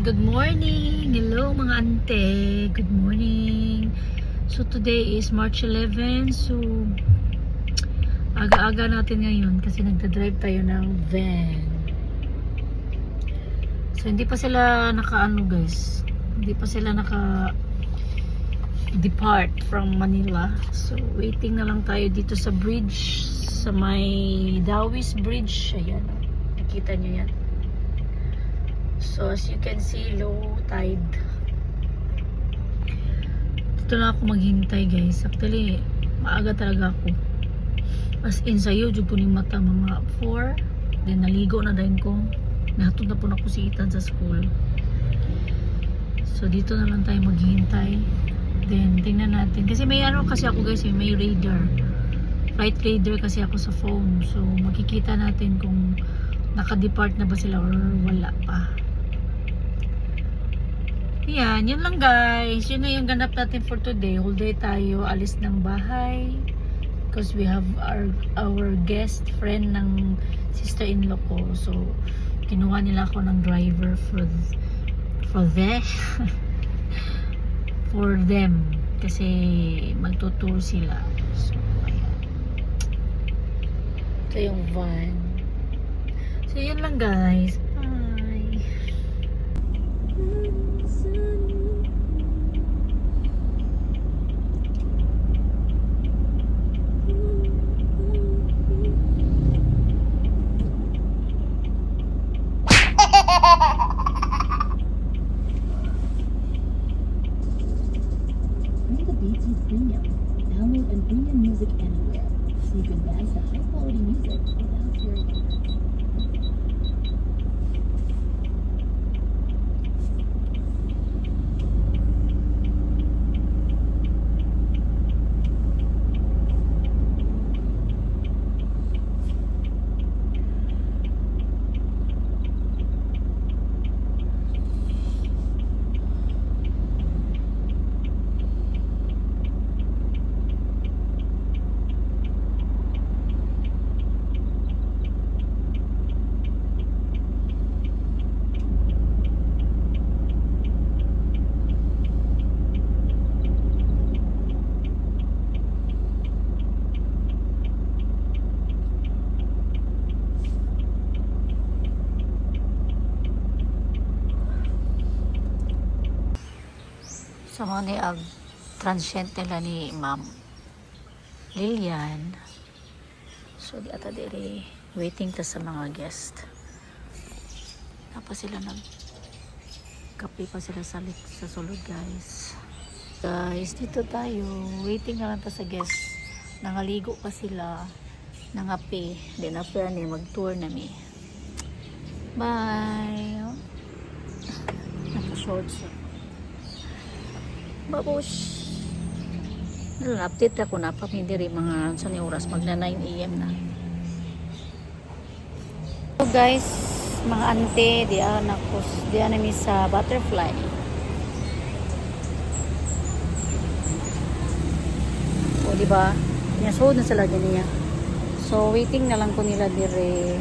good morning. Hello mga ante. Good morning. So today is March 11. So aga-aga natin ngayon kasi nagda-drive tayo ng van. So hindi pa sila naka-ano guys. Hindi pa sila naka-depart from Manila. So waiting na lang tayo dito sa bridge, sa may Dawis Bridge. Ayan. Nakita nyo yan. So as you can see, low tide. Dito na ako maghintay guys. Actually, maaga talaga ako. As in sayo, dyan po ni mata mga 4. Then naligo na din ko. Nahatod na po na kusitan sa school. So dito na lang tayo maghintay. Then tingnan natin. Kasi may ano kasi ako guys, may radar. Flight radar kasi ako sa phone. So makikita natin kung naka-depart na ba sila or wala pa. Yan, yun lang guys. Yun na yung ganap natin for today. Whole day tayo, alis ng bahay. Because we have our guest friend ng sister-in-law ko. So, kinuha nila ako ng driver for them. For them. Kasi magtutour sila. So, ayan. Ito yung van. So, yun lang guys. Bye. Bring the beats with Premium. Download and Premium Music anywhere, so you can dance to high-quality music without hearing it. So, ni ang transient nila ni Ma'am Lilian. So, di ata diri waiting ta sa mga guest. Tapos sila kape pa sila sa sulod guys. Guys, dito tayo. Waiting na lang ta sa guest. Nangaligo pa sila. Nangape. Then after ni mag-tour na mi. Bye. Naka-shorts. Babush. Update ako na pa hindi rin mga sa oras magna 9 AM na. So guys, mga ante, diyan nami sa butterfly. O di ba? Niya na sila ganiya. So waiting na lang ko nila dire.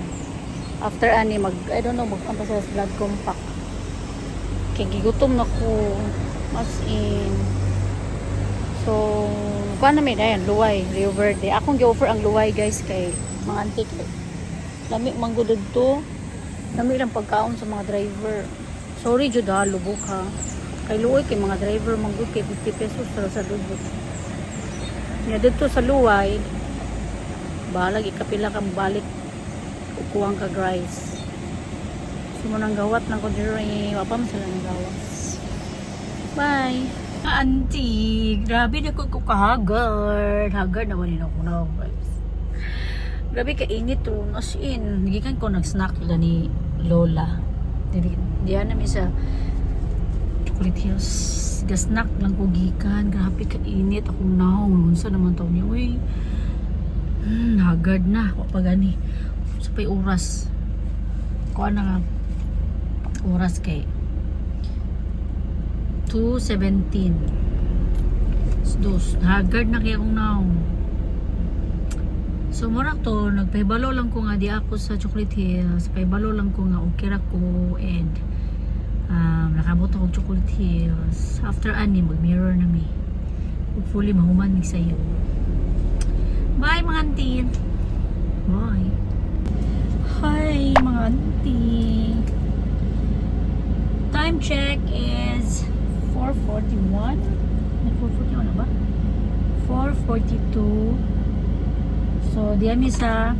After ani I don't know magpunta sila sa blood compact. Kay gigutom na ko. As in, so kuha namin ayan, luway, Rio Verde. Akong gi-offer ang luway guys kay mga antik. Lami manggudod to. Lami lang pagkaon sa mga driver. Sorry jud ha, lubok ha. Kay luway kay mga driver manggud kay 50 pesos sa lubok. Nya dito sa luway, balag ikapila kang balik ukuang ka guys. Sumunang gawat ng kundiri, wapam sila ng gawas. Bye. Auntie, grabe na ko kahagard. Hagard na wala ako na guys. Grabe kainit to. As in, nagikan ko nag-snack la ni Lola. Diyan namin sa Chocolate Hills. Ga-snack lang ko gikan. Grabe kainit. Akong nahong. Unsa naman taon niya. Uy. Hagard na. Wapagani. Sa pa'y oras. Kuha na nga. Oras kay 2:17. Haggard na kaya akong now. So mura to, nagpaibalo lang ko nga di ako sa Chocolate Hills. Paibalo lang ko nga okay ra ko and nakabot ako Chocolate Hills. After ani, mag-mirror na mi. Hopefully, mahuman mi sa'yo. Bye, mga auntie. Bye. Hi, mga auntie. Time check is 4:41. May 4:41 na ba? 4:42. So, diyan sa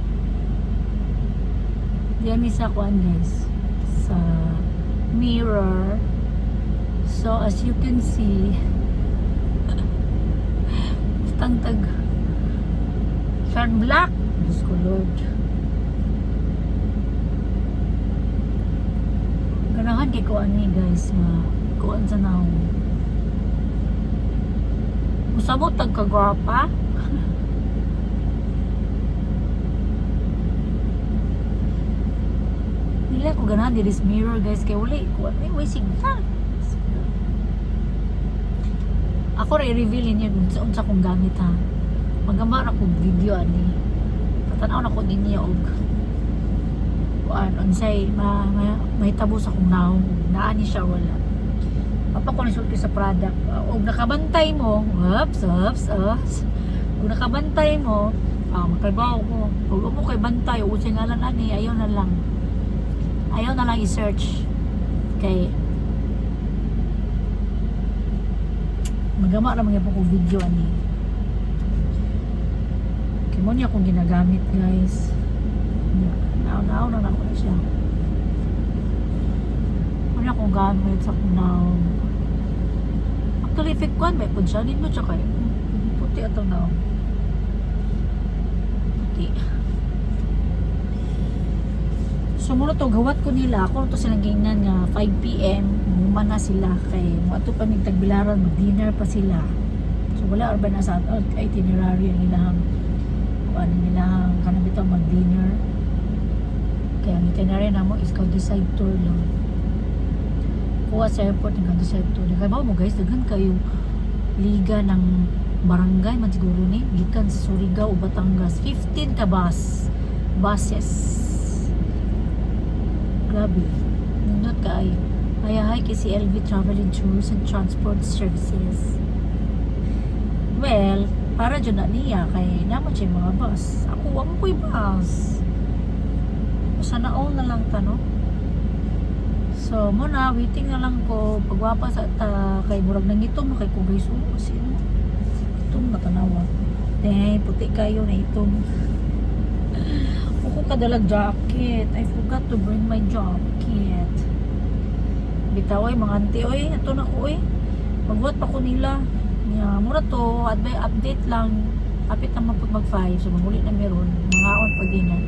kuan guys. Sa mirror. So, as you can see, tangtag sun black. Diyos ko Lord. Ganahan kay kuan ni guys nga kuan sa naong. Musabot tag kagwapa. Nila ko ganahan di this mirror guys kay wala kuan ay way signal. Ako rin i-reveal niya kung unsa kong gamit ha. Magamar ako video ani. Patanaw na ko din niya og kuan unsay may tabo sa kong naong naani siya wala. Papa ko nisulti sa product. Og nakabantay mo, ups. Kung nakabantay mo, magkaibaw ko. Kung mo kay bantay, usay ngalan ani, ayaw na lang i-search. Kay magama na mga po video ani. Kaya mo niya akong ginagamit guys. Naaw na ako na siya. Mo niya akong gamit sa kunaw. Actually, effect ko may po siya. Hindi mo siya kayo. Puti atong naw. Puti. So muna to, gawat ko nila. Ako to silang gingnan nga 5 PM. Muma na sila. Kay mga to pa nagtagbilaran. Mag-dinner pa sila. So wala arba na sa itinerary ang ilahang kanang bitaw mag-dinner. Kaya ang itinerary na mo is Countryside Tour lang. Kuha sa airport ng Countryside Tour. Kaya mo guys, daghan kayo liga ng barangay man siguro ni. Gikan sa Surigao o Batangas. 15 ka buses. Grabe. Nindot kaayo. Ayahay kay si LV Travel and Tours and Transport Services. Well, para dyan na niya kay naman siya mga bus. Ako, wag ko'y bus. Sana all na lang tanong. So, muna, waiting na lang ko. Pagwapa sa kay murag nang itong kay Kugay Sumo. Sino? Itong matanawa. Puti kayo na itong. Ako kadalag jacket. I forgot to bring my jacket. Bitaway, mga auntie, oy. Ito na ko, oy. Magbuhat pa ko nila. Mura to. Update lang. Apit na mag-5. So, maghuli na meron. Mga on pag dinner.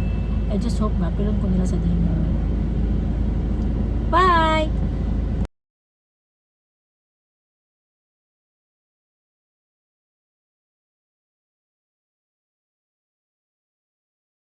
I just hope mapilon ko nila sa dinner. Bye!